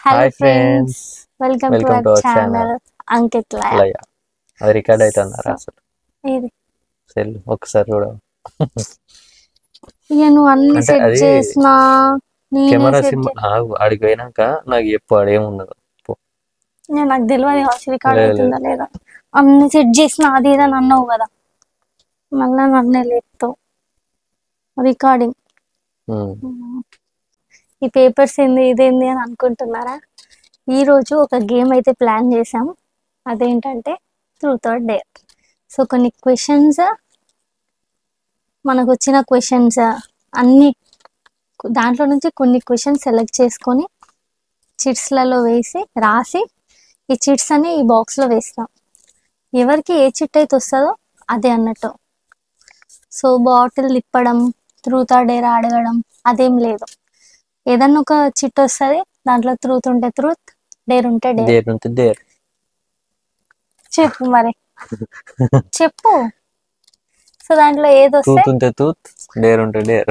Hello hi friends, friends, welcome to welcome our to our channel channel Ankit Laya. Laya. అది record అవుతుందారా అసలు ఇది cell ఒకసారి కూడా ఇక నువ్వు అన్ని అంటే సెట్ అది చేసినా నేనే కెమెరా సెట్ సిమ్ ఆడికి పోయినాక నాకు చెప్పు ఆడేమున్నదో. నాకు తెలియదు హౌస్ రికార్డ్ లేదు అవుతుందా లేదా. అన్ని సెట్ చేసినా అది ఏదని అన్నావు కదా, మళ్ళా నన్నే లేపుతావు. రికార్డింగ్ ఈ పేపర్స్ ఏంది ఇదేంది అని అనుకుంటున్నారా? ఈరోజు ఒక గేమ్ అయితే ప్లాన్ చేసాం. అదేంటంటే ట్రూత్ ఆర్ డేర్. సో కొన్ని క్వశ్చన్స్, మనకు వచ్చిన క్వశ్చన్స్ అన్ని, దాంట్లో నుంచి కొన్ని క్వశ్చన్స్ సెలెక్ట్ చేసుకొని చిట్స్లలో వేసి రాసి ఈ చిట్స్ అని ఈ బాక్స్లో వేస్తాం. ఎవరికి ఏ చిట్ అయితే వస్తుందో అదే అన్నట్టు. సో బాటిల్ తిప్పడం, ట్రూత్ ఆర్ డేర్ అడగడం అదేం లేదు. ఏదన్నా ఒక చిట్ వస్తుంది, దాంట్లో ట్రూత్ ఉంటే ట్రూత్, డేర్ ఉంటే డేర్. దేర్ నుంచి దేర్. చెప్పు మరి, చెప్పు. సో దాంట్లో ఏది వస్తే తూత్ ఉంటే తూత్, డేర్ ఉంటే డేర్.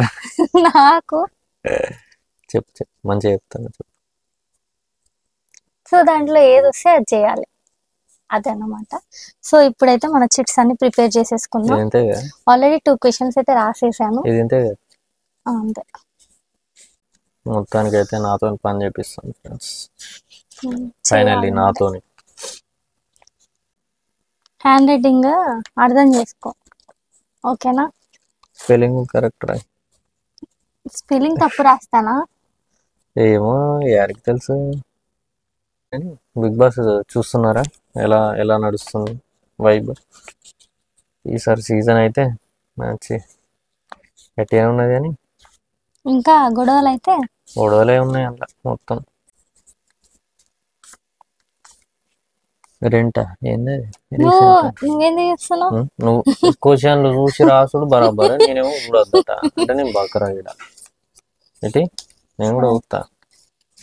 నాకు చెప్పు చెప్పు, మంచిగా చెప్తాను చెప్పు. సో దాంట్లో ఏది వస్తే అది చేయాలి, అదన్నమాట. సో ఇప్పుడైతే మన చిట్స్ అన్ని ప్రిపేర్ చేసేసుకుందాం. ఇది ఇంతే కదా, ఆల్రెడీ 2 క్వశ్చన్స్ అయితే రాసేసాను. ఇది ఇంతే కదా. అంతే. మొత్తానికి అయితే నాతో పని చేపిస్తాను ఫ్రెండ్స్. ఫైనల్లీ నాతోని. హ్యాండ్ రైటింగ్ అర్థం చేసుకో, ఓకేనా? స్పెల్లింగ్ కరెక్ట్ రాయి. స్పెల్లింగ్ తప్పు రాస్తానా? ఏమో యారికి తెలుసు. బిగ్ బాస్ చూస్తున్నారా? ఎలా ఎలా నడుస్తుంది వైబ్? ఈసారి సీజన్ అయితే మంచి గట్టిగా ఉన్నది, కానీ ఇంకా గొడవలు అయితే గొడవలే ఉన్నాయి అలా మొత్తం. రెంట ఏంది నువ్వేంది చేస్తున్నావు? నువ్వు క్వశ్చన్లు చూసి రాసుడు బరాబర్, నేనేమో చూడొద్దట అంటే నేను బకరా ఇడ ఏంటి, నేను కూడా చూస్తా.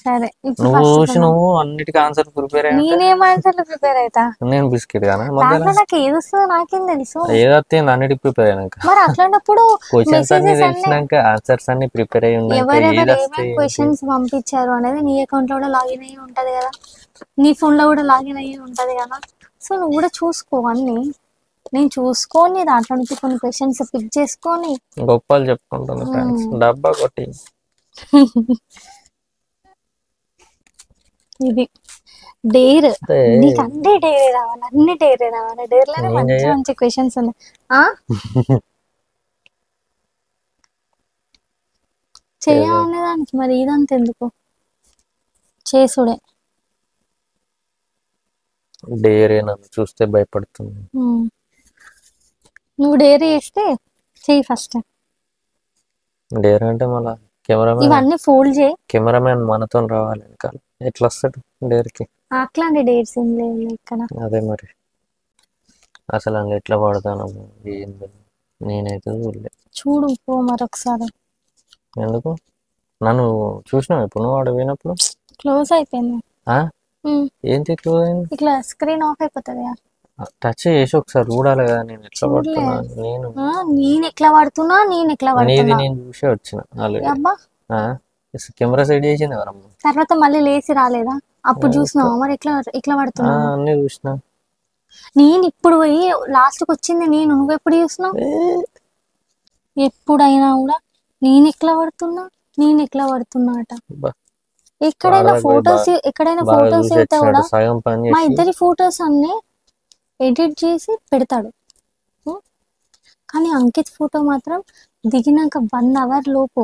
సరే, నువ్వు చూసి నువ్వు అన్నిటికీ ఆన్సర్ ప్రిపేర్ అయ్యా. నేనేం ఆన్సర్లు ప్రిపేర్ అవుతా? నేను బిస్కెట్ గానా దాంట్లో నాకు ఏది వస్తుందో నాకేం తెలుసు. ఏదైతే అన్నిటికి ప్రిపేర్ అయినాక, మరి అట్లాంటప్పుడు క్వశ్చన్స్ అన్ని తెలిసినాక ఆన్సర్స్ అన్ని ప్రిపేర్ అయ్యి ఉన్నాయి. ఎవరెవరు ఏమేమి క్వశ్చన్స్ పంపించారు అనేది నీ అకౌంట్ లో కూడా లాగిన్ అయ్యి ఉంటది కదా, నీ ఫోన్ లో కూడా లాగిన్ అయ్యి ఉంటది కదా. సో నువ్వు కూడా చూసుకో అన్ని. నేను చూసుకొని దాంట్లో నుంచి కొన్ని క్వశ్చన్స్ పిక్ చేసుకొని గొప్పలు చెప్పుకుంటాను ఫ్రెండ్స్. డబ్బా కొట్టి ఇది డేర్. నీకు అన్ని డేరే రావాలి, అన్ని డేరే రావాలి. డేర్లోనే మంచి మంచి క్వశ్చన్స్ ఉన్నాయి. చెయ్యాలనే దానికి మరి ఇదంతా ఎందుకు, చేసుడే. డేరే నన్ను చూస్తే భయపడుతుంది. నువ్వు డేర్ చేస్తే చెయ్యి ఫస్ట్. డేర్ అంటే మళ్ళా కెమెరామెన్, ఇవన్నీ ఫోల్డ్ చేయి. కెమెరామెన్ మనతో రావాలి ఇంకా, ఎట్లా వస్తాడు డేర్కి? అట్లాంటి డేర్స్ ఏం లేవు ఇక్కడ. అదే మరి, అసలు అందులో ఎట్లా పడతాను ఏంది, నేనైతే చూడలేదు. చూడు పో మరొకసారి. ఎందుకు నన్ను చూసినావు ఇప్పుడు నువ్వు ఆడ పోయినప్పుడు? క్లోజ్ అయిపోయింది. ఏంటి క్లోజ్ అయింది? ఇట్లా స్క్రీన్ ఆఫ్ అయిపోతుంది. టచ్ చేసి ఒకసారి చూడాలి కదా నేను ఎట్లా పడుతున్నా. నేను ఎట్లా పడుతున్నా, నేను ఎట్లా పడుతున్నా నేను చూసే వచ్చిన ఆల్రెడీ. అబ్బా, కెమెరా సెట్ చేసింది ఎవరమ్మా? తర్వాత మళ్ళీ లేచి రాలేదా? అప్పుడు చూసినావా మరి ఎట్లా ఎట్లా పడుతున్నా? అన్నీ చూసిన. నేను ఇప్పుడు పోయి లాస్ట్కి వచ్చింది నేను, నువ్వెప్పుడు చూసినావు? ఎప్పుడైనా కూడా నేను ఎట్లా పడుతున్నా, నేను ఎట్లా పడుతున్నా అట. ఎక్కడైనా ఫొటోస్ అయితే కూడా మా ఇద్దరి ఫొటోస్ అన్ని ఎడిట్ చేసి పెడతాడు. కానీ అంకిత్ ఫోటో మాత్రం దిగినాక 1 అవర్ లోపు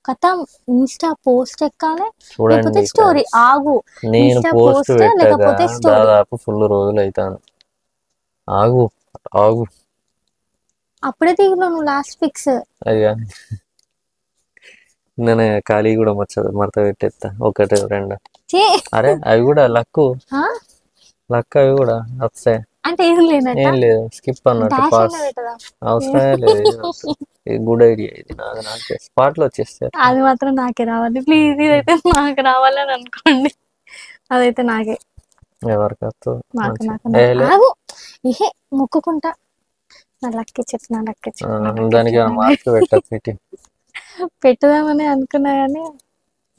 కథం ఇన్స్టా పోస్ట్ ఎక్కాలి, లేకపోతే స్టోరీ. ఆగు, నేను పోస్ట్ లేకపోతే దాదాపు ఫుల్ రోజులు అవుతాను. ఆగు ఆగు, అప్పుడే దిగినావు నువ్వు లాస్ట్ పిక్స్. అయ్యా నేను ఖాళీ కూడా మడత పెట్టేస్తా, 1 2. అరే అవి కూడా లక్కు, అవి కూడా వస్తాయి అంటే ఏం లేదు, స్కిప్ అన్నట్టు, పాస్ అవసరమే లేదు. గుడ్ ఐడియా ఇది, నాకు స్పాట్ లో వచ్చేస్తే. అది మాత్రం నాకే రావాలి ప్లీజ్. ఇదైతే నాకు రావాలని అనుకోండి, అదైతే నాకే. ఎవరికి ఏహే మొక్కుకుంటా, నా లక్కి చెప్పు, నా లక్కి చెప్పు. దానికి మార్క్ పెట్ట పెట్టుదామని అనుకున్నా కానీ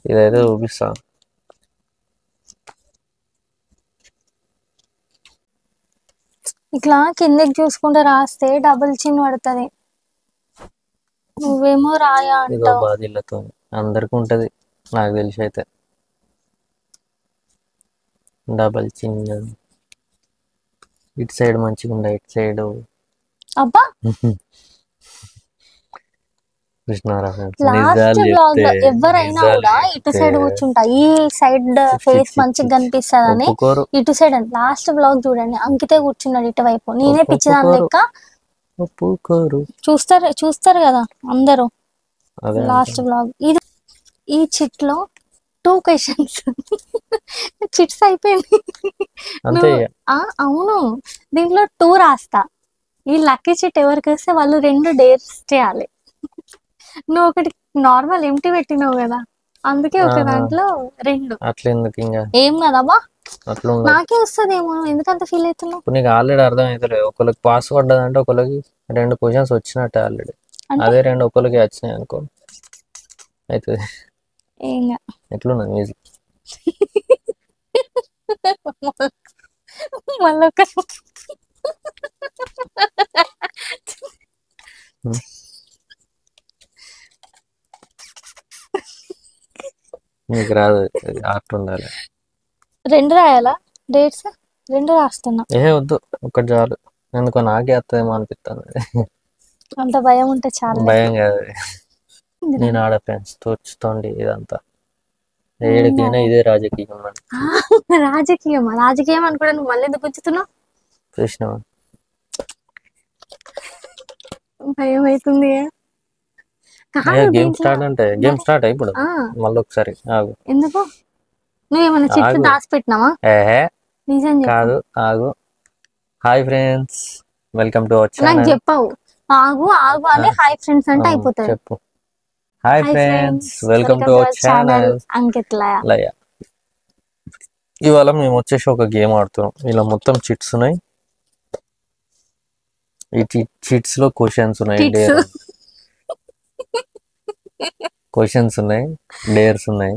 ఇదైతే చూపిస్తా. ఇట్లా కిందకి చూసుకుంటే రాస్తే డబుల్ చిన్ పడుతుంది. నువ్వేమో రాయా ఇదో అంటావు. బాధీళ్ళతో అందరికి ఉంటది నాకు తెలిసి అయితే. డబల్ చిన్ ఇటు సైడ్ మంచిగా ఉండే, ఇటు సైడ్ అబ్బా కృష్ణారావు లాస్ట్ బ్లాగ్ లో ఎవరైనా కూడా ఇటు సైడ్ కూర్చుంటా, ఈ సైడ్ ఫేస్ మంచిగా కనిపిస్తుందని ఒప్పుకోరు ఇటు సైడ్. లాస్ట్ బ్లాగ్ చూడండి, అంకితే కూర్చున్నాడు ఇటువైపు. నేనే పిచ్చిదాని లెక్క. ఒప్పుకోరు. చూస్తారు కదా అందరూ అదే లాస్ట్ బ్లాగ్ ఇది. ఈ చిట్ లో 2 క్వశ్చన్స్ చిట్స్ అయిపోయింది. అంతే ఇక. అవును, దీంట్లో 2 రాస్తా. ఈ లక్కీ చిట్ ఎవరికి వస్తే వాళ్ళు 2 డేర్స్ చేయాలి. నువ్వు ఒకటి నార్మల్ ఎంటీ పెట్టినావు కదా, అందుకే ఒక దాంట్లో 2. అట్లా ఎందుకు ఇంకా ఏం కదబ్బా, అట్లా ఉండదు. నాకే వస్తుందేమో, ఎందుకంత ఫీల్ అవుతున్నావు? ఇప్పుడు నీకు ఆల్రెడీ అర్థం అవుతలేదు. ఒకరికి పాస్ పడ్డదంటే ఒకరికి 2 క్వశ్చన్స్ వచ్చినట్టే ఆల్రెడీ. అదే 2 ఒకరికి వచ్చినాయి అనుకో అవుతుంది. ఎట్లున్నది మ్యూజిక్? మళ్ళొక నీకు రాదు, ఆర్ట్ ఉండాలి. 2 రాయాలా డేట్స్? 2 రాస్తున్నా. వద్దు, ఒకటి చాలు. ఎందుకో నాకే వస్తుందేమో అనిపిస్తుంది. అంత భయం ఉంటే చాలా. భయం కాదు, నేను ఆడ ఫ్రెండ్స్ తోచుతోండి ఇదంతా. ఏడికైనా ఇదే రాజకీయం. రాజకీయం అని కూడా నువ్వు మళ్ళీ ఎందుకు గుంచుతున్నావు? చూసినావా, భయం అవుతుంది. గేమ్ స్టార్ట్ అంటే గేమ్ స్టార్ట్ ఇప్పుడు మళ్ళీ ఒకసారి ఆగు. ఎందుకు? నువ్వేమన్నా చిట్లు దాచిపెట్టినావా? నిజం కాదు, ఆగు. Hi friends, welcome to our channel. నాకు చెప్పావు ఆగు ఆగు అని. హాయ్ ఫ్రెండ్స్ అంటే అయిపోతుంది. చెప్పు. Hi friends, welcome to our channel Ankit Laya. ఇవాళ మేము వచ్చేసి ఒక గేమ్ ఆడుతున్నాం. ఇలా మొత్తం చిట్స్ ఉన్నాయి. ఈ చిట్స్ లో క్వశ్చన్స్ ఉన్నాయి, క్వశ్చన్స్ ఉన్నాయి, డేర్స్ ఉన్నాయి.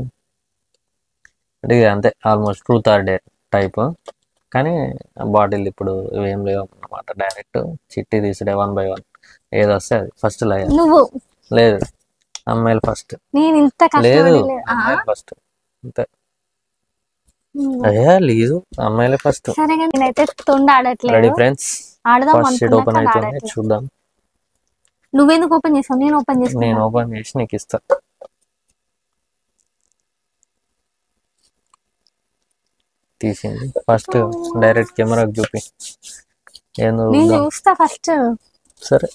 అంటే అంతే, almost truth or dare type. కానీ బాటిల్ ఇప్పుడు ఇవేం లేవు అన్నమాట. డైరెక్ట్ చిట్టి తీసుడే 1 by 1 ఏది వస్తే అది. ఫస్ట్ లయ. నువ్వు లేదు, అమ్మాయిలు ఫస్ట్. నేను ఇంత లేదు, అమ్మాయిలు ఫస్ట్. అంతే. లేదు, అమ్మాయిలే ఫస్ట్. సరే, నేనైతే తొండ ఆడట్లేదు. రెడీ ఫ్రెండ్స్, ఆడదాం. ఫస్ట్ షీట్ ఓపెన్ అవుతుంది, చూద్దాం. నువ్వెందుకు ఓపెన్ చేసావు? నేను ఓపెన్ చేస్తాను. నేను ఓపెన్ చేసి నీకు ఇస్తా. తీసింది ఫస్ట్. డైరెక్ట్ కెమెరాకి చూపి. నేను చూస్తా ఫస్ట్. సరే,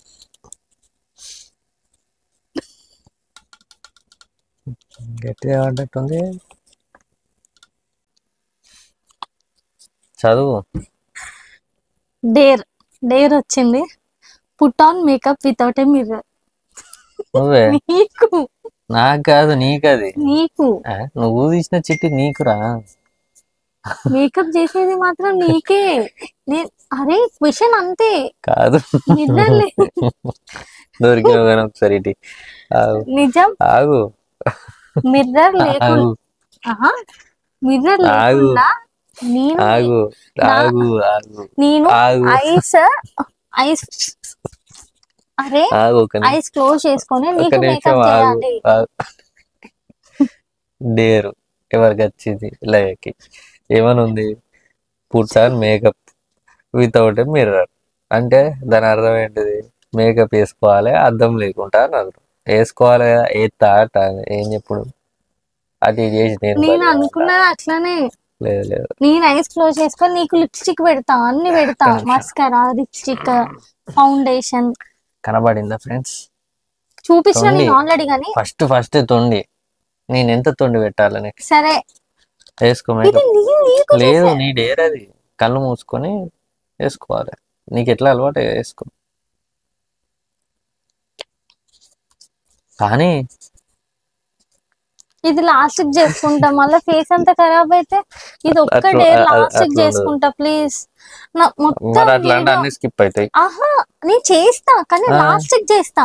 గట్టిగా ఆడట్టుంది. చదువు. డేర్ వచ్చింది. Put on makeup without a mirror. నువ్వే. నీకు? నాకు కాదు, నీకది. నీకు. నువ్వు తీసిన చిట్టి నీకురా. మేకప్ చేసేది మాత్రం నీకే. అరే క్వశ్చన్ అంతే కాదు. మిర్రర్ లేదు. దొరికిన ఒకసారి ఇటీ. నిజం. ఆగు. మిర్రర్ లేకుండా నేను ఐస్ అరే ఐస్ క్లోజ్ చేసుకొని నీకు మేకప్ చేయాలి. డేరు ఎవరికి వచ్చింది? లయకి. ఏమనుంది? Puts on makeup without a mirror. అంటే దాని అర్థం ఏంటిది? మేకప్ వేసుకోవాలి అద్దం లేకుండా అని అర్థం. వేసుకోవాలి కదా, ఎత్తా ఏం చెప్పుడు అది చేసి నేను అనుకున్నది అట్లానే. లేదు, నేను ఐస్ క్లోజ్ చేసుకొని నీకు లిప్స్టిక్ పెడతా, అన్ని పెడతా. Mascara, lipstick, foundation. కనబడిందా ఫ్రెండ్స్? చూపించిన నేను ఆల్రెడీ. కానీ ఫస్ట్ తొండి. నేను ఎంత తొండి పెట్టాలని? సరే వేసుకో. లేదు, నీ డేర్ అది. కళ్ళు మూసుకొని వేసుకోవాలి. నీకు ఎట్లా అలవాటు వేసుకో. కానీ ఇది లాస్ట్ చేసుకుంటా, మళ్ళీ ఫేస్ అంతా ఖరాబ్ అయితే. ఇది ఒక్క డే లాస్ట్ చేసుకుంటా ప్లీజ్. స్కిప్ అవుతాయి. ఆహా, నేను చేస్తా కానీ లాస్ట్ చేస్తా.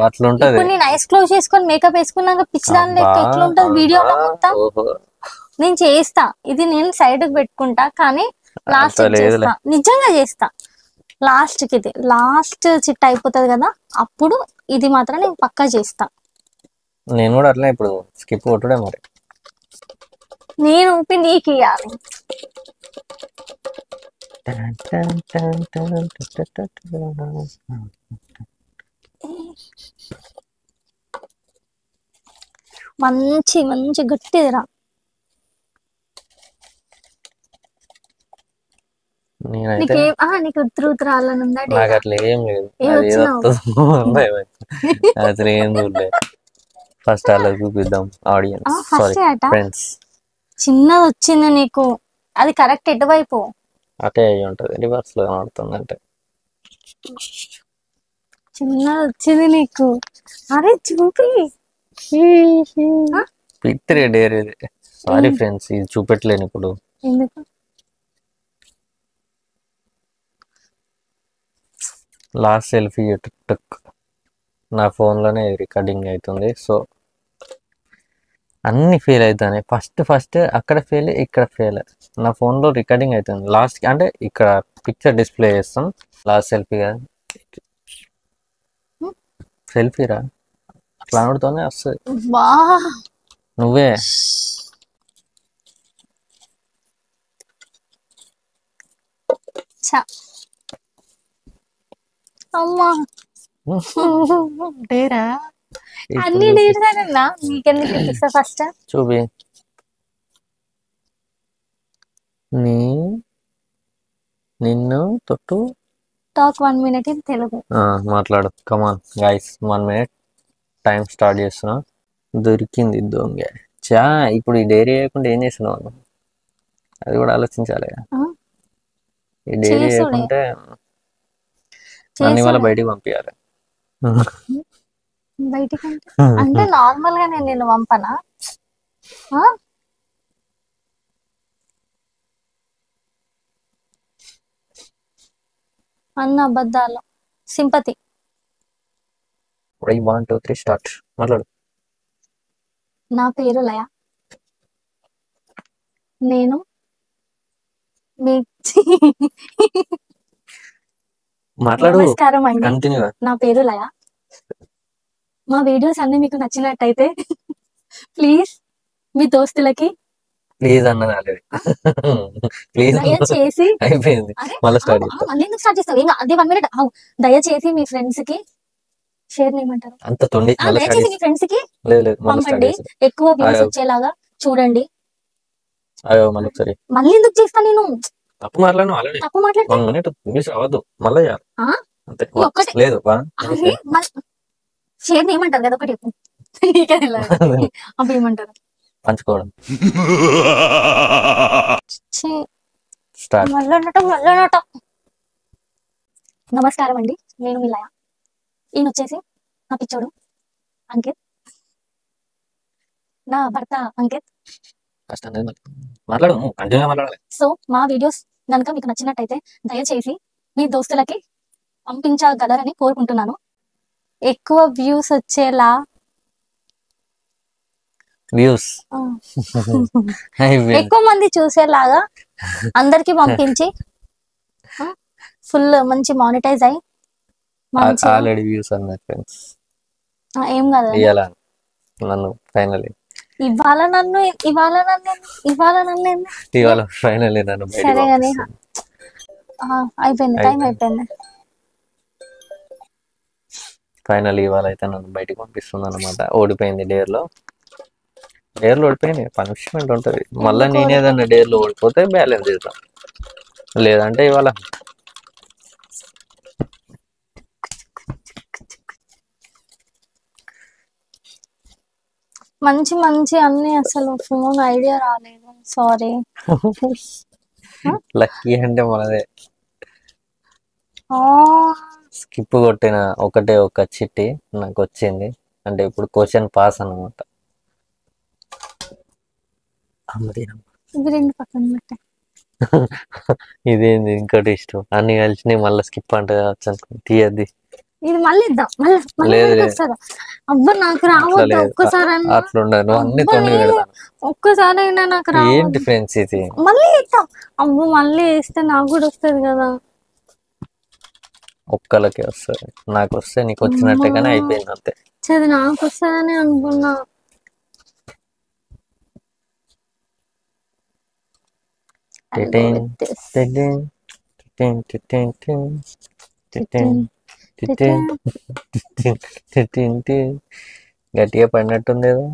అట్లుంటది. నేను ఐస్ క్లోజ్ చేసుకొని మేకప్ వేసుకున్నాక పిచ్చిదాని లెక్క ఎట్లుంటది వీడియోలో మొత్తం. నేను చేస్తా. ఇది నేను సైడ్ కి పెట్టుకుంటా కానీ లాస్ట్ చేస్తా. నిజంగా చేస్తా. లాస్ట్కి ఇది లాస్ట్ చిట్ అయిపోతుంది కదా, అప్పుడు ఇది మాత్రం నేను పక్కా చేస్తా. నేను కూడా అట్లా ఇప్పుడు స్కిప్ కొట్టుడే మరి. నేను ఊపి నీకు ఇవ్వాలి. మంచి మంచి గట్టిదిరా. నేనైతే నీకు ఉత్తరాలని ఉందా? నాకు అట్లా ఏం లేదు, ఏ అది ఏదో వచ్చినావు? అసలు ఏం చూడలేదు. ఫస్ట్ అలా చూపిద్దాం ఆడియన్స్, సారీ ఫస్ట్ అట ఫ్రెండ్స్. చిన్నది వచ్చింది నీకు, అది కరెక్ట్ ఎటువైపు? అటే అయ్యి ఉంటది, రివర్స్ లో కనబడుతుందంటే. చిన్నది వచ్చింది నీకు. అరే చూపి. పిత్రే డేర్ ఇది. సారీ ఫ్రెండ్స్, ఇది చూపెట్టలేను ఇప్పుడు. ఎందుకు? లాస్ట్ సెల్ఫీ టుక్ నా ఫోన్లోనే రికార్డింగ్ అవుతుంది. సో అన్ని ఫెయిల్ అవుతాయి. ఫస్ట్ అక్కడ ఫెయిల్, ఇక్కడ ఫెయిల్. నా ఫోన్లో రికార్డింగ్ అవుతుంది. లాస్ట్ అంటే ఇక్కడ పిక్చర్ డిస్ప్లే చేస్తాం. లాస్ట్ సెల్ఫీ కదా, సెల్ఫీరా అట్లా అనడుతోనే వస్తుంది. నువ్వే అమ్మా డేరా, అన్ని డేరానన్నా నీకెందుకు చూపిస్తా ఫస్ట్. చూపి. నిన్ను తొట్టు టాక్ 1 minute ఇన్ తెలుగు. మాట్లాడు. Come on guys, 1 minute time start చేస్తున్నా. దొరికింది దొంగ. ఇప్పుడు ఈ డైరీ చేయకుండా ఏం చేస్తున్నావు? అది కూడా ఆలోచించాలి. ఈ డైరీ చేయకుంటే నన్ను ఇవాళ బయటికి పంపించాలి. బయటికి అంటే నార్మల్ గా నేను నిన్ను పంపనా? అన్న అబద్ధాలు. సింపతి. 1 2 3 స్టార్ట్. మాట్లాడు. నా పేరు లయ. నేను మాట్లాడు. నమస్కారం అండి, కంటిన్యూ. నా పేరు లయ. మా వీడియోస్ అన్ని మీకు నచ్చినట్టయితే ప్లీజ్ మీ దోస్తులకి ప్లీజ్ అన్నది ఆల్రెడీ. ప్లీజ్ దయచేసి అయిపోయింది. మళ్ళీ స్టార్ట్ చేస్తా. మళ్ళీ ఎందుకు స్టార్ట్ చేస్తావు? అదే 1 minute. దయచేసి మీ ఫ్రెండ్స్ కి షేర్ చేయమంటారు. అంత తొండి. దయచేసి మీ ఫ్రెండ్స్ కి పంపండి. ఎక్కువ వ్యూస్ వచ్చేలాగా చూడండి. మళ్ళీ ఒకసారి. మళ్ళీ ఎందుకు చేస్తా నేను? తప్పు మాట్లాడను ఆల్రెడీ. తప్పు మాట్లాడితే 1 minute మిస్ అవ్వద్దు. మళ్ళీ అంతే లేదు. షేర్ చేయమంటారు కదా ఒకటి. అవి ఏమంటారు? పంచుకోవడం. నమస్కారం అండి, నేను మీ లయ. ఈయన వచ్చేసి నా పిచ్చోడు అంకిత్, నా భర్త అంకిత్. సో మా వీడియోస్ కనుక మీకు నచ్చినట్టయితే దయచేసి మీ దోస్తులకి పంపించగలరని కోరుకుంటున్నాను. ఎక్కువ వ్యూస్ వచ్చేలా ఎక్కువ మంది చూసేలాగా అందరికి పంపించి ఫుల్ మంచి మానిటైజ్ అయ్యి ఆల్రెడీ వ్యూస్ అన్నారు ఫ్రెండ్స్. ఏం కాదు నన్ను ఫైనల్లీ ఇవాళ ఫైనల్లీ నన్ను సరే కానీ అయిపోయింది, టైం అయిపోయింది. ఫైనల్ ఇవాళ అయితే నన్ను బయటికి పంపిస్తుంది అనమాట. ఓడిపోయింది డేర్లో ఓడిపోయింది. పనిష్మెంట్ ఉంటుంది. మళ్ళీ నేను ఏదన్నా డేర్లో ఓడిపోతే బ్యాలెన్స్ చేద్దాం, లేదంటే ఇవాళ మంచి మంచి అన్ని. అసలు ఫోన్ ఐడియా రాలేదు, సారీ. లక్కీ అంటే మనదే. స్కిప్ కొట్టిన ఒకటే ఒక చిట్టి నాకు వచ్చింది, అంటే ఇప్పుడు క్వశ్చన్ పాస్ అన్నమాట. ఇదేంది ఇంకోటి ఇష్టం, అన్ని కలిసినాయి మళ్ళీ స్కిప్ అంటే తీయద్ది. ఇది మళ్ళీ ఇద్దాం. అబ్బా నాకు రావద్దు ఒక్కసారి. అట్లుండదు, అన్ని తొండి పెడతాను. ఒక్కసారి అయినా నాకు ఏంటి ఫ్రెండ్స్ ఇది? మళ్ళీ ఇద్దాం. అబ్బో మళ్ళీ వేస్తే నాకు కూడా వస్తుంది కదా. ఒక్కలకే వస్తుంది, నాకు వస్తే నీకు వచ్చినట్టే కానీ అయిపోయింది అంతే. చది నాకు వస్తుందని అనుకున్నా. I'll go with this. గట్టిగా పడినట్టుంది కదా,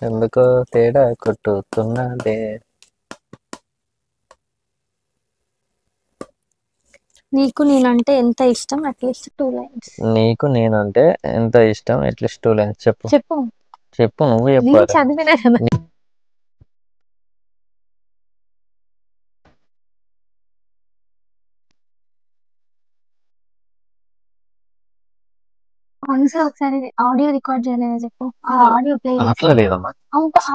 ఎందుకో తేడా కొట్టుతున్నదే. నీకు నేనంటే ఎంత ఇష్టం? అట్లీస్ట్ 2 లైన్స్ నీకు నేనంటే ఎంత ఇష్టం? అట్లీస్ట్ 2 లైన్స్ చెప్పు. చెప్పు. చెప్పు, నువ్వు నేను చెప్పాలి. చదివినా కదా. ఆన్సర్ ఒకసారి ఆడియో రికార్డ్ చేయలేదా చెప్పు. ఆ ఆడియో ప్లే అట్లా లేదమ్మా,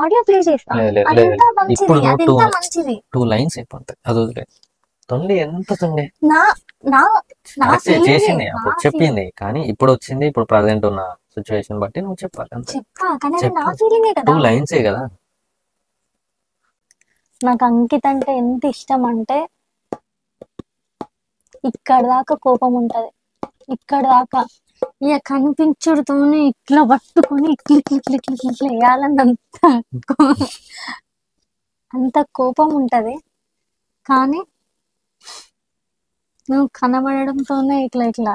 ఆడియో ప్లే చేస్తా. అదెంత మంచిది, ఇప్పుడు అదెంత మంచిది. 2 లైన్స్ అయిపోతాయి, అది వదిలే. తొండి ఎంత తొండి నా నా నా feeling చేసింది ఏ, అప్పుడు నా చెప్పింది, కానీ ఇప్పుడు వచ్చింది, ఇప్పుడు ప్రజెంట్ ఉన్న సిచ్యువేషన్ బట్టి నువ్వు చెప్పాలి అంతే. చెప్తా కానీ అది నా చెప్పు. ఫీలింగే 2 కదా. లైన్సే కదా. నాకు అంకిత్ అంటే ఎంత ఇష్టం అంటే, ఇక్కడ దాకా కోపం ఉంటది, ఇక్కడ దాకా ఇక కనిపించడుతోనే ఇట్లా పట్టుకొని ఇట్లా ఇట్లా ఇట్లా ఇట్లా ఇట్లా ఇట్లా వేయాలని అంత కోపం ఉంటది. కానీ నువ్వు కనబడడంతోనే ఇట్లా ఇట్లా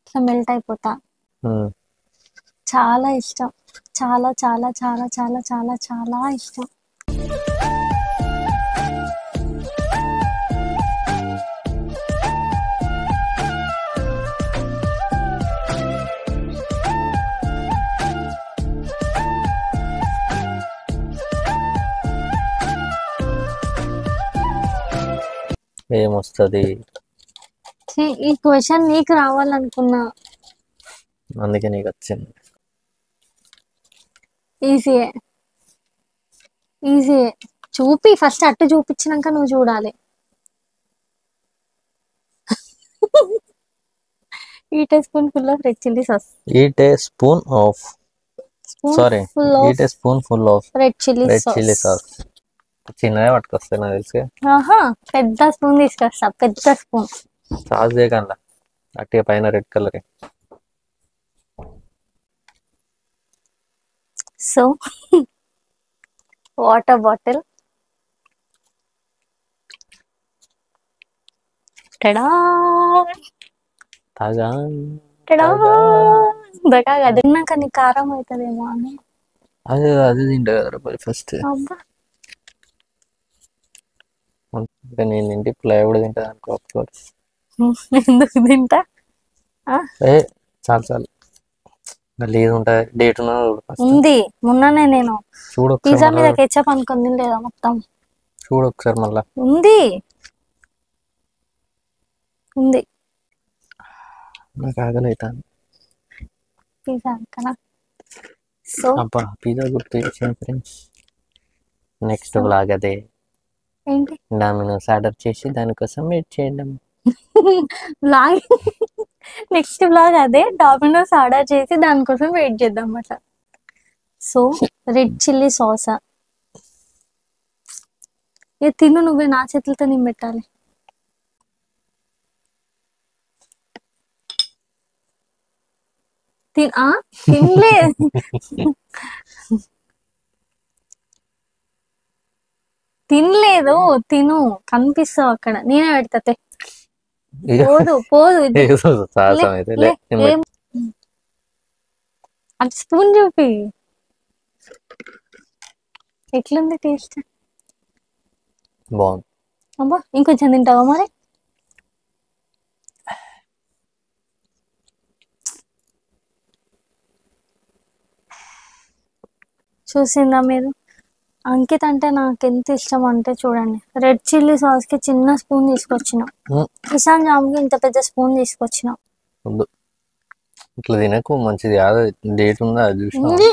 ఇట్లా మెల్ట్ అయిపోతా. ఉమ్. చాలా ఇష్టం, చాలా చాలా చాలా చాలా చాలా చాలా ఇష్టం. ఏమొస్తుంది? ఈ క్వశ్చన్ నీకు రావాలనుకున్నా. అందుకే నీకు వచ్చింది. ఈజీయే, ఈజీయే. చూపి ఫస్ట్, అట్టు చూపించినాక నువ్వు చూడాలి. Eat a spoon full of red chilli sauce. Eat a spoon of sorry eat a spoon full of red chilli red chilli sauce. చిన్నదే పట్టుకొస్తాయి నాకు తెలిసి. ఆహా, పెద్ద స్పూన్ తీసుకొస్తా, పెద్ద స్పూన్. సాస్ చేయకుండా అట్టిగా పైన red colour. So water bottle, టడా తాగా టడా బెకా అది నాకు నీ కారం అవుతుందేమో అని. అదే అది తింటా కదా ఫస్ట్. అబ్బా, నేను తింటే ప్లైవుడ్ తింటా అనుకో, ఆఫ్ కోర్స్. ఎందుకు తింటా? ఏ చాలు చాలు, లేదు ఉంటుంది డేట్ ఉంది, మొన్ననే నేను చూడు పిజ్జా మీద ఒకసారి, కెచప్ అనుకుని తినలేదా మొత్తం. చూడు ఒకసారి మళ్ళా. ఉంది ఉంది నాకు ఆకలి అవుతాను. పిజ్జా కదా. సో అబ్బా పిజ్జా గుర్తు చేసాను ఫ్రెండ్స్. నెక్స్ట్ బ్లాగ్ అదే, ఏంటి డామినోస్ ఆర్డర్ చేసి దానికోసం వెయిట్ చేయడం. బ్లాగ్ నెక్స్ట్ బ్లాగ్ అదే, డామినోస్ ఆర్డర్ చేసి దానికోసం వెయిట్ చేద్దాం అట్లా. సో రెడ్ చిల్లీ సాసా ఏ తిను, నువ్వే, నా చేతులతో నేను పెట్టాలి. తినలే తినలేదు, తిను, కనిపిస్తావు అక్కడ, నేనే పెడతా. పోదు పోదు ఇది. సాహసం అయితే లే. అది స్పూన్ చూపి, ఎట్లుంది టేస్ట్? బాగుంది. అబ్బా, ఇంకొంచెం తింటావా మరి? చూసిందా మీరు, అంకిత్ అంటే నాకు ఎంత ఇష్టం అంటే చూడండి, రెడ్ చిల్లీ సాస్ కి చిన్న స్పూన్ తీసుకొచ్చిన, కిసాన్ జామ్ కి ఇంత పెద్ద స్పూన్ తీసుకొచ్చిన. ఇట్లా తినకు, మంచిది కాదు, డేట్ ఉందా అది చూసినా.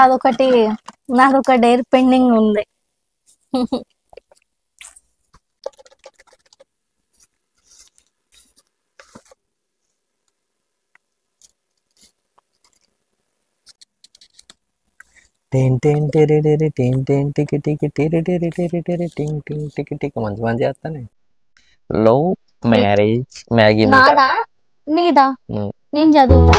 అదొకటి, నాదొక డేర్ పెండింగ్ ఉంది. మంచి మంచి చేస్తానే. లవ్ మ్యారేజ్ మ్యాగీ నాదా నీదా ఉమ్, నేను చదువు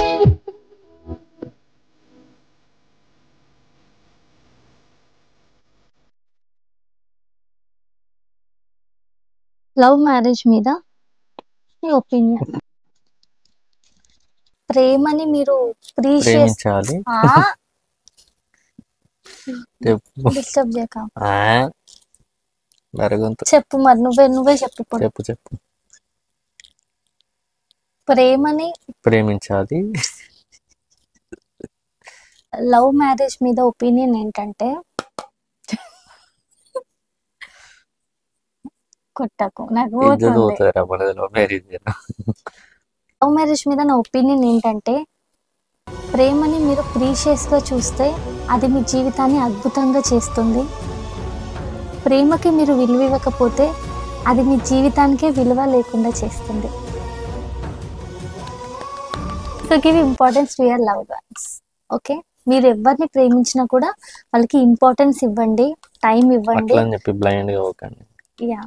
లవ్ మ్యారేజ్ మీద మీ ఒపీనియన్. ప్రేమని మీరు ప్రీషియస్ ప్రేమించాలి చెప్పు డిస్టర్బ్ చేయక ఆ, నరగొంతు చెప్పు మరి నువ్వే చెప్పు ఇప్పుడు. చెప్పు చెప్పు. ప్రేమని ప్రేమించాలి లవ్ మ్యారేజ్ మీద ఒపీనియన్ ఏంటంటే కొట్టకు నాకు ఇజ్జత్ పోతుంది. పోతుందిరా మనది లవ్ మ్యారేజ్ లవ్ మ్యారేజ్ మీద నా ఒపీనియన్ ఏంటంటే ప్రేమని మీరు ప్రీషియస్గా చూస్తే అది మీ జీవితాన్ని అద్భుతంగా చేస్తుంది. ప్రేమకి మీరు విలువ ఇవ్వకపోతే అది మీ జీవితానికే విలువ లేకుండా చేస్తుంది. So give importance to your love once. Okay, మీరు ఎవరిని ప్రేమించినా కూడా వాళ్ళకి ఇంపార్టెన్స్ ఇవ్వండి, టైం ఇవ్వండి. అట్లా అని చెప్పి బ్లైండ్ గా పోకండి. యా,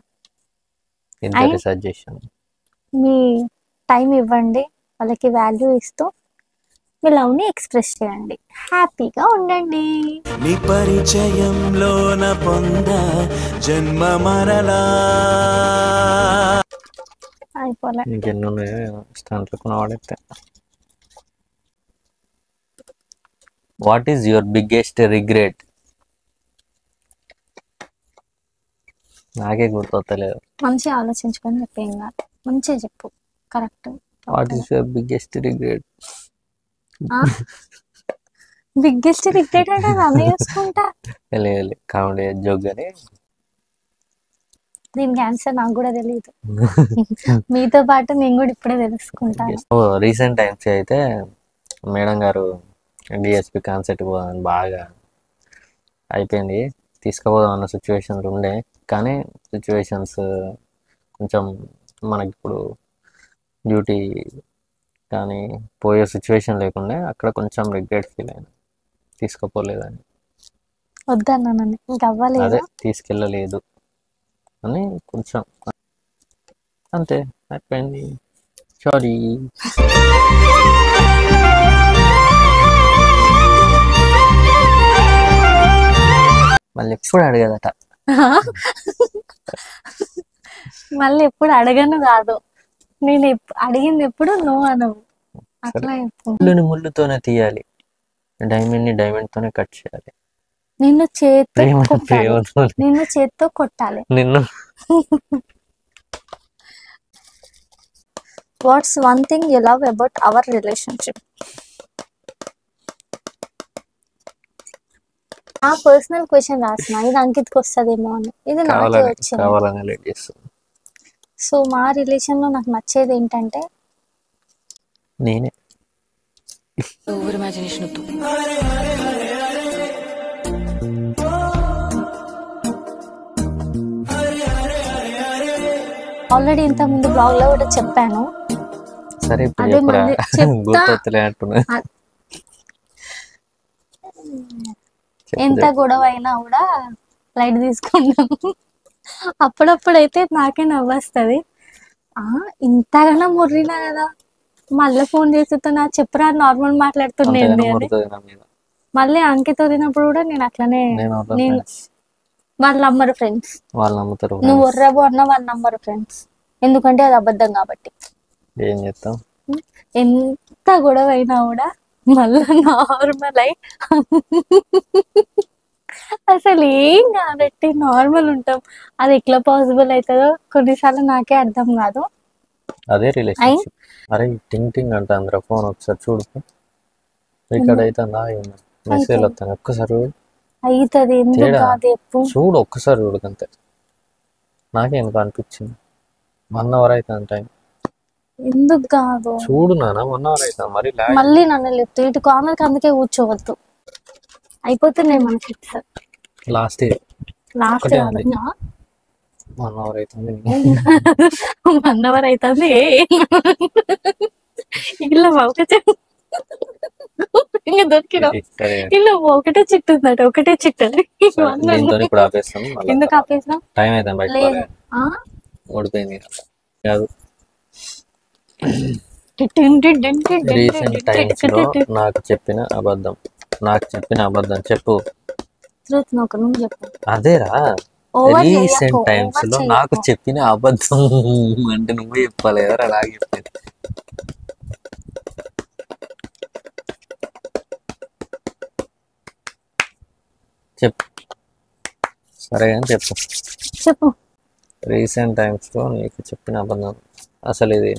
ఇద్దరి సజెషన్. మీ టైం ఇవ్వండి, వాళ్ళకి వాల్యూ ఇస్తూ మీ లవ్ని ఎక్స్ప్రెస్ చేయండి, హ్యాపీగా ఉండండి. నీ పరిచయంలోన పొంద జన్మ మరలా. అయిపోలే. ఇంకెన్ని ఉన్నాయో స్టాండ్లకు వాడైతే. What is your biggest regret? నాకే గుర్తొస్తలేదు. మంచిగా ఆలోచించుకొని చెప్పేం కాదు, మంచిగా చెప్పు, correct. What is your biggest regret? Biggest regret అంటే నన్ను చూసుకుంటా. లేదు కామెడీ జోక్ అని. దీనికి ఆన్సర్ నాకు కూడా తెలియదు, మీతో పాటు నేను కూడా ఇప్పుడే తెలుసుకుంటాను. రీసెంట్ టైమ్స్ అయితే మేడం గారు డిఎస్పి కాన్సెప్ట్ పోదామని బాగా అయిపోయింది, తీసుకుపోదాం అన్న సిచ్యువేషన్స్ ఉండే, కానీ సిచ్యువేషన్స్ కొంచెం మనకి ఇప్పుడు డ్యూటీ కానీ పోయే సిచ్యువేషన్ లేకుండా అక్కడ కొంచెం రిగ్రెట్ ఫీల్ అయినా, తీసుకుపోలేదని. వద్దన్నా నన్ను, ఇంకా అవ్వలేదు. అదే తీసుకెళ్ళలేదు అని కొంచెం అంతే అయిపోయింది. సారీ. మళ్ళీ ఎప్పుడు అడగదట. మళ్ళీ ఎప్పుడు అడగను కాదు, నేను అడిగింది ఎప్పుడు నువ్వు అనవు, అట్లా చెప్పు. ముళ్ళుని ముళ్ళుతోనే తీయాలి, డైమండ్ ని డైమండ్ తోనే కట్ చేయాలి. నిన్ను చేత్తో ప్రేమ కొట్టాలి, ప్రేమతో నిన్ను చేత్తో కొట్టాలి. నిన్ను. What's one thing you love about our relationship? ఆ పర్సనల్ క్వశ్చన్ రాసిన, ఇది అంకిత్కి వస్తుందేమో అని, ఇది నాకే వచ్చింది. కావాలని లేట్ చేస్తుంది. సో మా రిలేషన్ లో నాకు నచ్చేది ఏంటంటే నేనే ఓవర్ ఇమాజినేషన్ వద్దు. ఆల్రెడీ ఇంత ముందు బ్లాగ్ లో కూడా చెప్పాను. సరే ఇప్పుడు అదే చెప్పురా. మళ్ళీ చెప్తా. గుర్తొత్తలే అంటున్నా. ఎంత గొడవ అయినా కూడా లైట్ తీసుకున్నాము. అప్పుడప్పుడైతే నాకే నవ్వొస్తుంది, ఇంతగానో ముర్రినా కదా, మళ్ళీ ఫోన్ చేస్తున్నా చెప్పరా నార్మల్ మాట్లాడుతున్నాండి అని. మళ్ళీ అంకిత వదినప్పుడు కూడా నేను అట్లనే, నేను వాళ్ళ నమ్మరు ఫ్రెండ్స్, వాళ్ళు నమ్ముతారు. నువ్వు ఒర్రబో అన్న వాళ్ళ నమ్మరు ఫ్రెండ్స్, ఎందుకంటే అది అబద్ధం కాబట్టి. ఏం చేస్తాం, ఎంత గొడవ అయినా కూడా మళ్ళా నార్మల్ అయి అసలు ఏం కాబట్టి నార్మల్ ఉంటాం. అది ఎట్లా పాసిబుల్ అవుతుందో కొన్నిసార్లు నాకే అర్థం కాదు. అదే రిలేషన్షిప్. అరే టింగ్ టింగ్ అంటే అందరూ ఫోన్ ఒకసారి చూడు, ఇక్కడ అయితే మెసేజ్ వస్తాను, ఒక్కసారి అవుతుంది, ఎందుకు కాదు చెప్పు. చూడు, ఒక్కసారి చూడకంతే. నాకేందుకు అనిపించింది 1 hour అవుతుంది టైం. ఎందుకు కాదు చూడు నాన్న, 1 hour అవుతుంది. మరి మళ్ళీ నన్ను లేపుతూ ఇటు కార్నర్కి అందుకే కూర్చోవద్దు, అయిపోతున్నాయి మనకి. లాస్ట్ లాస్ట్ 1 hour అవుతుంది. 1 hour అవుతుంది. ఇలా ఇంకా దొరికినా ఇలా ఒకటే చిట్టు ఉందట, ఒకటే చిట్టు. దీంతో ఇప్పుడు ఆపేస్తాం. ఎందుకు ఆపేసినా టైం అయితే బయట లేదు, ఓడిపోయింది. కాదు. రీసెంట్ టైమ్స్ లో నాకు చెప్పిన అబద్ధం చెప్పు. ట్రూత్ నోక నువ్వు చెప్పు. అదేరా, ఓవర్ రీసెంట్ చేయకు, టైమ్స్ ఓవర్ లో చేయకు. నాకు చెప్పిన అబద్ధం అంటే నువ్వే చెప్పాలి ఎవరా నాకు చెప్పేది. చెప్పు, సరే అని చెప్పు. చెప్పు. రీసెంట్ టైమ్స్ లో నీకు చెప్పిన అబద్ధం అసలు ఇది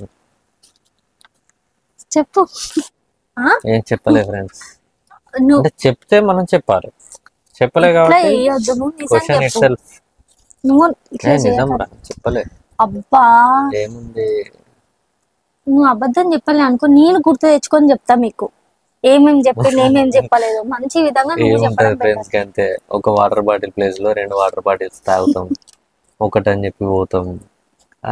చెప్పు. ఏం చెప్పలే ఫ్రెండ్స్. నువ్వు అంటే చెప్తే మనం చెప్పాలి, చెప్పలే ఇట్లా కాబట్టి వేయొద్దు, నువ్వు నిజం క్వశ్చన్ ఇట్ చెప్పు. సెల్ఫ్. నువ్వు ఇట్లా నిజం చేయకు. రా, చెప్పలే. అబ్బా, ఏముంది, నువ్వు అబద్ధం చెప్పాలి అనుకో, నేను గుర్తు తెచ్చుకొని చెప్తా మీకు ఏమేమి చెప్పింది ఏమేమి చెప్పలేదు. మంచి విధంగా నువ్వు ఏముంటది చెప్పడం ఫ్రెండ్స్ బెటర్. కి అంతే. ఒక వాటర్ బాటిల్ ప్లేస్ లో 2 వాటర్ బాటిల్స్ తాగుతాం, ఒకటని చెప్పి పోతాం,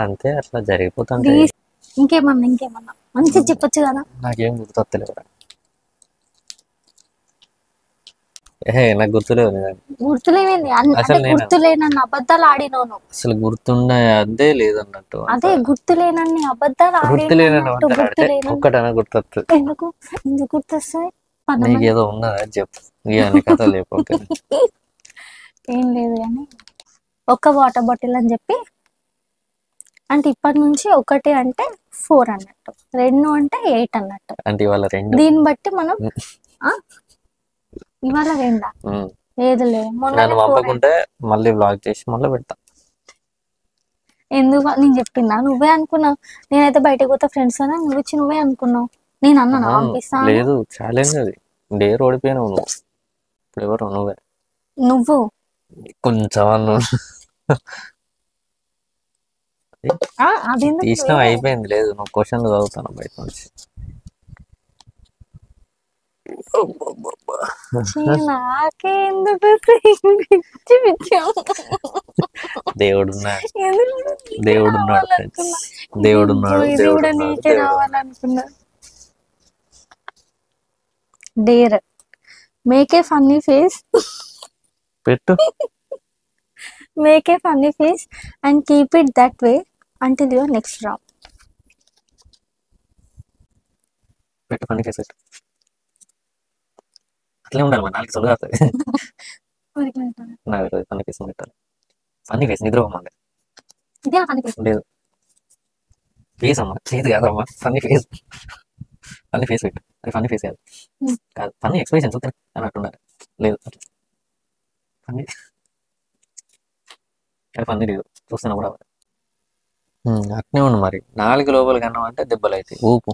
అంతే. అట్లా జరిగిపోతుంటాయి. ప్లీజ్, ఇంకేమన్నా మంచి చెప్పొచ్చు కదా. నాకేం గుర్తొత్తలేవు. నాకు గుర్తులేవు నిజంగా. గుర్తులేవింది అంటే అసలు నేను గుర్తులేనన్ని అబద్ధాలు ఆడినోను. అసలు గుర్తుండే అదే లేదన్నట్టు. అదే గుర్తులేనన్ని అబద్ధాలు గుర్తులేనని ఆడినట్టు. అంటే గుర్తులేనని ఒక్కటన గుర్తొస్తుంది. ఎందుకు గుర్తొస్తాయి? నీకు ఏదో ఉన్నదా చెప్పు, ఇవన్నీ కథలు లేకపోతే. ఏం లేదు కానీ ఒక వాటర్ బాటిల్ అని చెప్పి, అంటే ఇప్పటి నుంచి 1 అంటే 4 అన్నట్టు, 2 అంటే 8 అన్నట్టు. అంటే ఇవాళ 2. దీన్ని బట్టి మనం ఇవాళ 2 లేదులే, మొన్న నన్ను పంపకుంటే మళ్ళీ బ్లాక్ చేసి మళ్ళీ పెడతా. ఎందుకు నేను చెప్పిందా? నువ్వే అనుకున్నావు. నేనైతే బయటకు పోతా ఫ్రెండ్స్ అని, నువ్వు ఇచ్చి నువ్వే అనుకున్నావు. నేను అన్నా పంపిస్తా లేదు, ఛాలెంజ్ అది. డేర్ ఓడిపోయినావు నువ్వు. ఇప్పుడు ఎవరు నువ్వే. నువ్వు కొంచెం తీసినావు, అయిపోయింది. లేదు, నువ్వు క్వశ్చన్లు చదువుతాను బయట నుంచి. నాకెందుకు దేవుడున్నాడు, ఇది కూడా నీకే రావాలనుకున్నా. Dare make a funny face, పెట్టు. Make a funny face and keep it that way until your next round. పెట్టు, ఫన్నీ ఫేస్ పెట్టు. అట్లే ఉండాలి, మన నాలుగు సొల్లు కాస్తుంది. నాకు ఫన్నీ ఫేస్ పెట్టాలి. ఫన్నీ ఫేస్ నిద్ర పోమంది. ఇదే ఫన్నీ ఫేస్. లేదు, ఫేస్ అమ్మా, చేతి కాదమ్మా. ఫన్నీ ఫేస్, ఫన్నీ ఫేస్ పెట్టు. అది ఫన్నీ ఫేస్ కాదు, కాదు ఫన్నీ ఎక్స్ప్రెషన్స్ అన్నట్టు ఉండాలి. లేదు, ఫన్నీ, అది ఫన్నీ లేదు, చూస్తున్నా కూడా. అట్నే ఉండు మరి. 4 లోపల కన్నా అంటే దెబ్బలు అవుతాయి. ఊపు,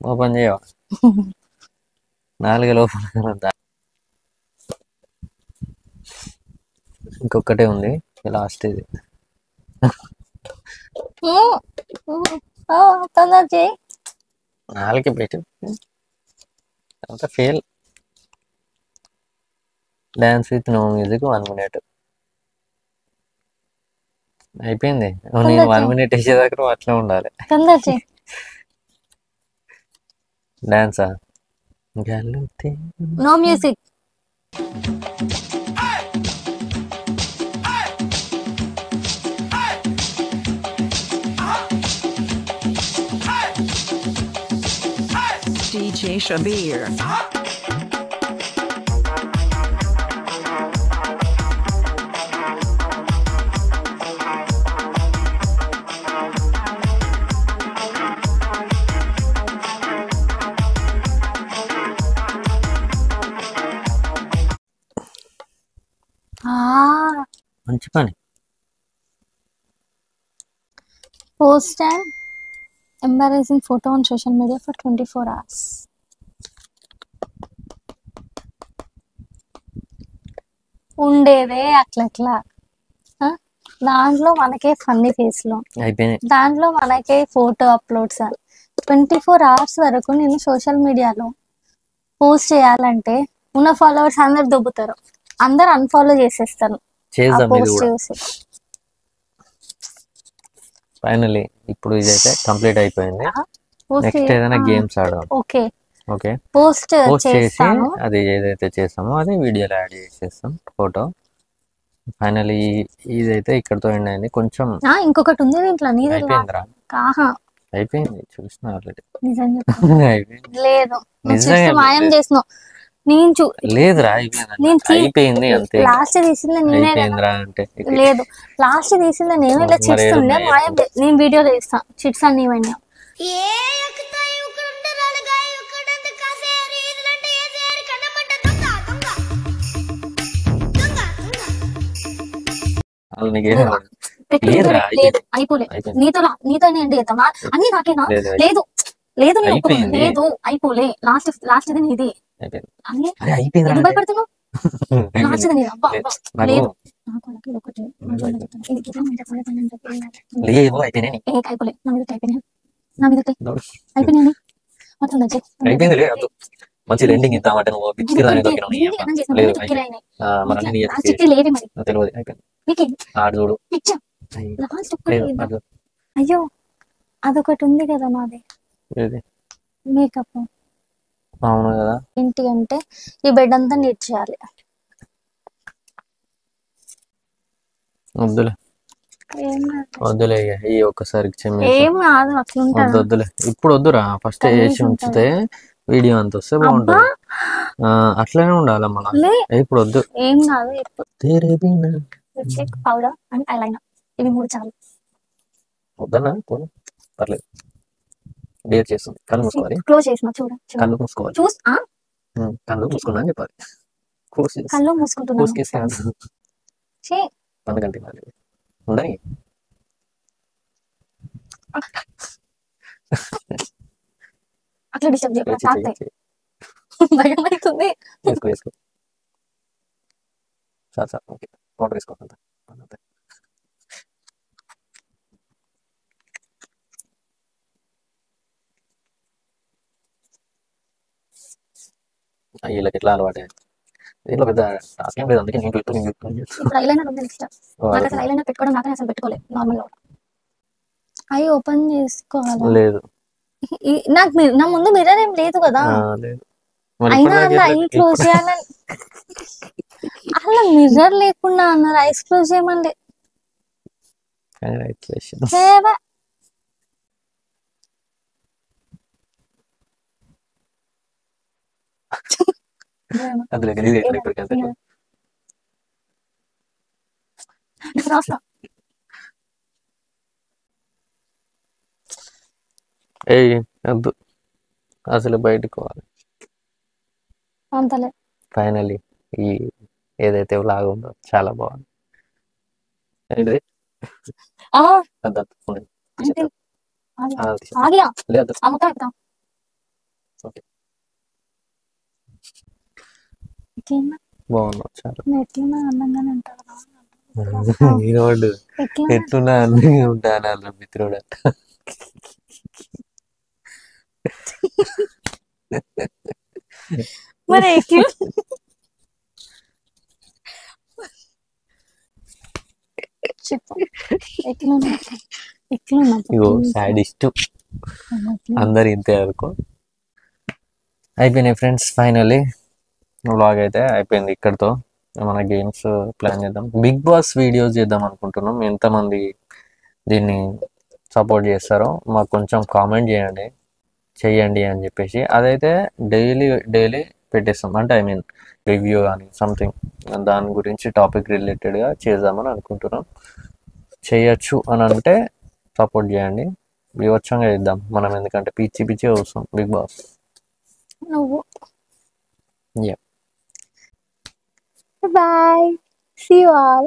ఓపెన్ చేయవా? 4 లోపల కన్నా. ఇంకొకటే ఉంది, లాస్ట్ ఇది. తొందర చేయి. 4 పెట్టు, అంత fail. Dance with no music 1 minute. అయిపోయింది. నేను 1 minute వేసేదాకా అట్లా ఉండాలి. తొందర చేయి. డాన్సా? No music. DJ Shabir. మంచి పని. Post an embarrassing photo on social media for 24 hours. ఉండేదే అట్లా దాంట్లో మనకే ఫన్నీ ఫేస్ లో, దాంట్లో మనకే ఫోటో అప్లోడ్స్. 24 hours వరకు నేను సోషల్ మీడియాలో పోస్ట్ చేయాలంటే ఉన్న ఫాలోవర్స్ అందరు దొబ్బుతారు, అందరు అన్ఫాలో చేసేస్తారు. ఫైనల్లీ ఇప్పుడు ఇదైతే కంప్లీట్ అయిపోయింది. నెక్స్ట్ ఏదైనా గేమ్స్ ఆడదాం. ఓకే ఓకే, పోస్ట్ చేసి అది ఏదైతే చేస్తామో అది వీడియోలో యాడ్ చేసేస్తాం ఫోటో. ఫైనలీ ఇదైతే ఇక్కడతో ఎండ్ అయింది. కొంచెం ఇంకొకటి ఉంది దీంట్లో నీది అయిపోయిందిరా, కాహా అయిపోయింది చూసిన ఆల్రెడీ. నిజం చెప్పు. అయిపోయింది లేదు నువ్వు నిజంగా చిట్స్ మాయం లేదు. చేసినావు. నేను లేదురా, అయిపోయింది నేను అయిపోయింది అంతే. లాస్ట్ తీసింది నేనే కదా. అయిపోయిందిరా అంటే లేదు లాస్ట్ తీసింది నేనే. ఇలా మరి చిట్స్ ఉండే ఏడున్నాయి మాయం నేను వీడియో తీస్తా చిట్స్ అన్ని ఇవన్నీ. వాళ్ళు నీకేం కావాలి? లేదు అయిపోయింది. అయిపోలే. అయిపోయింది. నీతో ఎండ్ చేద్దామా అన్ని నాకేనా? లేదు, లేదు లేదు నేను ఒప్పుకోను. అయిపోయింది. లేదు అయిపోలే. లాస్ట్ ఇది నీది. అయిపోయింది. అన్ని అరే అయిపోయిందిరా ఎందుకు అంటే. భయపడుతున్నావు? లాస్ట్ ఇది నీది. అబ్బా లేదు, అబ్బా. నాకు లేదు నాకు అలాగే ఒకటి ఇది ఇట్లా అంటే పడే పని అంటే లేవు అయిపోయినాయి. అయిపోలే. నా మీద అయిపోయినాయి. నా మీద అయిపోయినాయి మొత్తం వచ్చి అయిపోయింది లేదు వద్దు. మంచి ఎండింగ్ ఇద్దామంటే నువ్వు పిచ్చి దాని దొరికినావు. లేదు అయిపోయింది. మన అన్ని లేవి మరి తెలియదు అయిపోయింది. నీకే ఆడు చూడు. పిచ్చా అయ్యో, లాస్ట్ ఒక్కటి లేదు, ఇద్దాం. ఆడు చూడు. అయ్యో అదొకటి ఉంది కదా నాది ఏది? మేకప్. అవును కదా. ఏంటి అంటే ఈ బెడ్ అంతా నీట్ చేయాలి. వద్దులే వద్దులే ఇక ఈ ఒక్కసారికి చెమ్మేసి ఏం కాదు అట్లుంటది. వద్దులే ఇప్పుడు వద్దురా. ఫస్ట్ వేసి ఉంచితే వీడియో అంత వస్తే బాగుంటుంది. అట్లనే ఉండాలి మళ్ళీ. ఇప్పుడు వద్దు. ఏం కాదు. తెరేబినా లిప్స్టిక్ పౌడర్ అండ్ ఐలైనర్ ఇవి 3 చాలు. వద్దన్నా పోనీ పర్లేదు. డేర్ చేస్తుంది. కళ్ళు మూసుకోవాలి. క్లోజ్ చేసిన చూడు కళ్ళు మూసుకోవాలి. కళ్ళు మూసుకున్నా అని చెప్పాలి. కళ్ళు మూసుకుంటున్నాను. పండుగంటే ఉండని అట్లా డిస్టర్బ్ చేయకుండా భయం అవుతుంది. వేసుకో వేసుకో చాలు చాలు. ఓకే పౌడర్ వేసుకో. అంత వీళ్ళకి ఎట్లా అలవాటే. దీంట్లో పెద్ద టాస్క్ ఏం లేదు. అందుకే నేను ఇప్పుడు ఐలైనర్ ఉంది నెక్స్ట్. నాకు అసలు ఐలైనర్ పెట్టుకోవడం నాకు అసలు పెట్టుకోలేదు నార్మల్ గా. అవి ఓపెన్ చేసుకోవాలి. లేదు నాకు నా ముందు మిర్రర్ ఏం లేదు కదా. లేదు. అయినా అలా ఐ క్లోజ్ చేయాలని అలా మిర్రర్ లేకుండా అన్నారు ఐస్ క్లోజ్ చేయమండి. వద్దు అసలు బయటకు పోవాలి. అంతలే ఫైనలీ ఈ ఏదైతే లాగా ఉందో చాలా బాగుంది. బాగున్నావు చాలా. ఎట్లున్నా అందంగా ఉంటాను అన్న మిత్రుడు అంట. మరి ఇగో సాడిస్ట్ అందరు ఇంతే అనుకో. అయిపోయినాయి ఫ్రెండ్స్. ఫైనల్లీ వ్లాగ్ అయితే అయిపోయింది ఇక్కడితో. మన గేమ్స్ ప్లాన్ చేద్దాం. బిగ్ బాస్ వీడియోస్ చేద్దాం అనుకుంటున్నాం. ఎంతమంది దీన్ని సపోర్ట్ చేస్తారో మాకు కొంచెం కామెంట్ చేయండి అని చెప్పేసి. అదైతే డైలీ పెట్టేస్తాం. అంటే ఐ మీన్ రివ్యూ కానీ సంథింగ్ దాని గురించి టాపిక్ రిలేటెడ్గా చేద్దామని అనుకుంటున్నాం. చేయొచ్చు అని అంటే సపోర్ట్ చేయండి. వివచ్చంగా చేద్దాం మనం. ఎందుకంటే పిచ్చి చూస్తాం Bigg Boss. Bye. See you all.